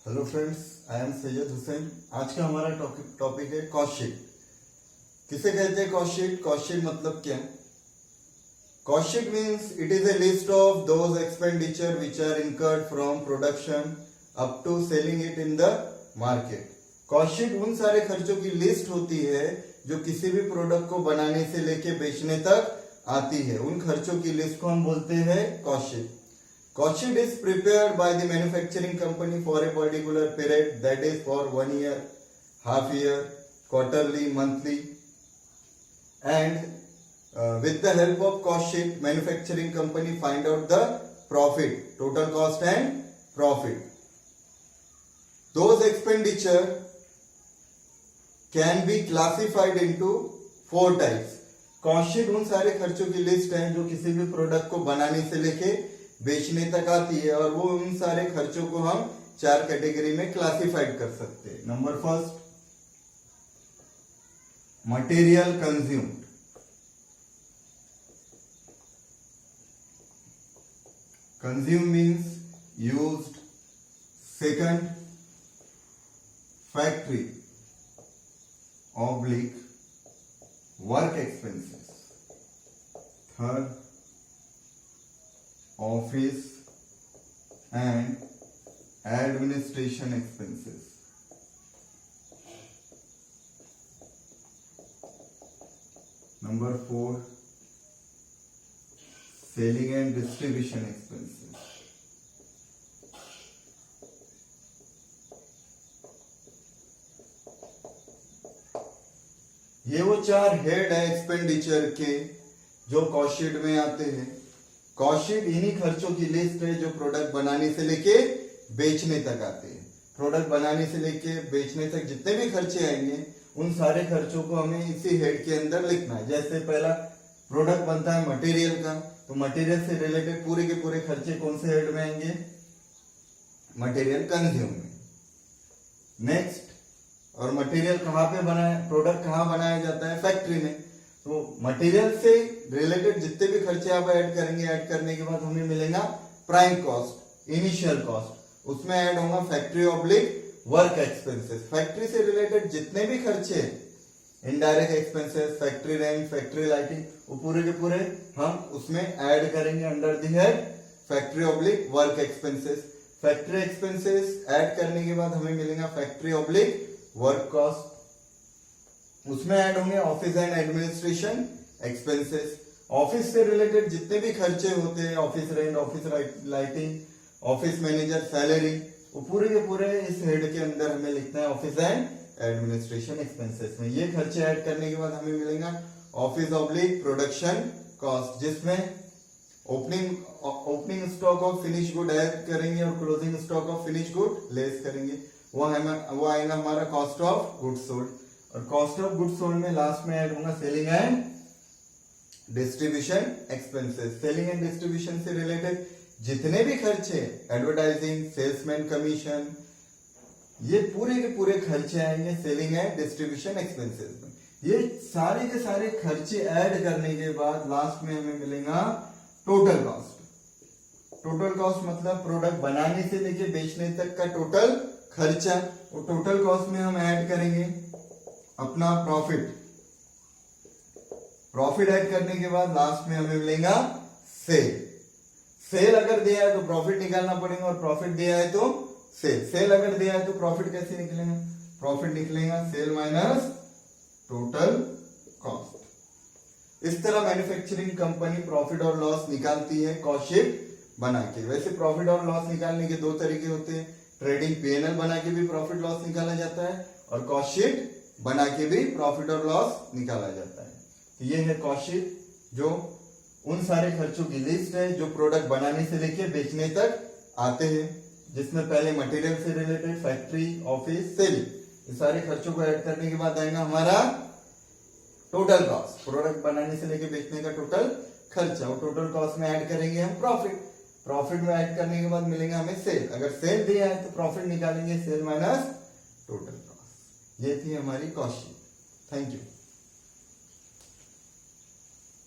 Hello friends, I am Syed Hussain. आज का हमारा टॉपिक है कॉस्ट शीट। किसे कहते हैं कॉस्ट शीट? कॉस्ट शीट मतलब क्या? Cost sheet means it is a list of those expenditure which are incurred from production up to selling it in the market. Cost sheet उन सारे खर्चों की लिस्ट होती है जो किसी भी प्रोडक्ट को बनाने से लेके बेचने तक आती है। उन खर्चों की लिस्ट को हम बोलते हैं cost sheet. Cost sheet is prepared by the manufacturing company for a particular period, that is for 1 year, half year, quarterly, monthly, and with the help of cost sheet, manufacturing company find out the profit, total cost and profit. Those expenditure can be classified into 4 types. Cost sheet उन सारे खर्चों की list है जो किसी भी product को बनाने से लेके बेचने तक आती है, और वो उन सारे खर्चों को हम 4 कैटेगरी में क्लासिफाइड कर सकते हैं। Number first, material consumed. Consume means used. Second, factory oblique work expenses. Third, office and administration expenses. Number 4, selling and distribution expenses. ये वो 4 हेड है एक्सपेंडिचर के जो कॉस्ट शीट में आते हैं। कॉस्ट शीट इन्हीं खर्चों की लिस्ट है जो प्रोडक्ट बनाने से लेके बेचने तक आते हैं। प्रोडक्ट बनाने से लेके बेचने तक जितने भी खर्चे आएंगे उन सारे खर्चों को हमें इसी हेड के अंदर लिखना है। जैसे पहला प्रोडक्ट बनता है मटेरियल का, तो मटेरियल से रिलेटेड पूरे के पूरे खर्चे कौन से हेड में आएंगे? मटेरियल कंज्यूम में। नेक्स्ट, और मटेरियल कहाँ पे बनाया, प्रोडक्ट कहाँ बनाया जाता है? फैक्ट्री में। तो मटेरियल से रिलेटेड जितने भी खर्चे आप ऐड करेंगे, ऐड करने के बाद हमें मिलेगा प्राइम कॉस्ट, इनिशियल कॉस्ट। उसमें ऐड होगा factory oblique work expenses. Factory से रिलेटेड जितने भी खर्चे, indirect expenses, factory rent, factory lighting, वो पूरे के पूरे हम उसमें ऐड करेंगे under the head factory oblique work expenses. Factory expenses add करने के बाद हमें मिलेगा फैक्ट्री ऑब्लिक वर्क कॉस्ट। उसमें ऐड होंगे office and administration expenses. Office से रिलेटेड जितने भी खर्चे होते हैं, office rent, office lighting, office manager salary, वो पूरे के पूरे इस हेड के अंदर हमें लिखना है ऑफिस एंड एडमिनिस्ट्रेशन एक्सपेंसेस में। ये खर्चे ऐड करने के बाद हमें मिलेगा ऑफिस ऑब्लिक प्रोडक्शन कॉस्ट, जिसमें opening stock of finish good add करेंगे और closing stock of finish good less करेंगे। वो आएगा हमारा कॉस्ट ऑफ गुड्स सोल्ड। और कॉस्ट ऑफ गुड्स सोल्ड में लास्ट में ऐड होगा selling and distribution expenses. Selling and distribution से रिलेटेड जितने भी खर्चे, एडवर्टाइजिंग, सेल्समैन कमीशन, ये पूरे के पूरे खर्चे आएंगे सेलिंग एंड डिस्ट्रीब्यूशन एक्सपेंसेस में। ये सारे के सारे खर्चे ऐड करने के बाद लास्ट में हमें मिलेगा टोटल कॉस्ट। टोटल कॉस्ट मतलब प्रोडक्ट बनाने से लेके बेचने तक का टोटल खर्चा। और टोटल कॉस्ट में हम ऐड करेंगे अपना प्रॉफिट। प्रॉफिट ऐड करने के बाद लास्ट में हमें मिलेगा सेल। सेल अगर दिया है तो प्रॉफिट निकालना पड़ेगा, और प्रॉफिट दिया है तो सेल। सेल अगर दिया है तो प्रॉफिट कैसे निकलेगा? प्रॉफिट निकलेगा सेल माइनस टोटल कॉस्ट। इस तरह मैन्युफैक्चरिंग कंपनी प्रॉफिट और लॉस निकालती है कॉस्ट शीट बना के। वैसे प्रॉफिट और लॉस निकालने के 2 तरीके होते हैं। ट्रेडिंग पीएनएल बना के भी प्रॉफिट लॉस निकाला जाता है, और कॉस्ट शीट बना के भी प्रॉफिट और लॉस निकाला जाता है। तो ये है कॉस्ट शीट, जो उन सारे खर्चों की लिस्ट है जो प्रोडक्ट बनाने से लेके बेचने तक आते हैं, जिसमें पहले मटेरियल से रिलेटेड फैक्ट्री, ऑफिस, सेलिंग, ये सारे खर्चों को ऐड करने के बाद आएगा हमारा टोटल कॉस्ट। प्रोडक्ट बनाने से लेके बेचने का टोटल खर्चा। और टोटल कॉस्ट में ऐड करेंगे हम प्रॉफिट। प्रॉफिट में ऐड करने के बाद मिलेगा हमें सेल। अगर सेल दिया है तो प्रॉफिट निकालेंगे सेल माइनस टोटल कॉस्ट। ये थी हमारी कॉस्ट शीट। Thank you.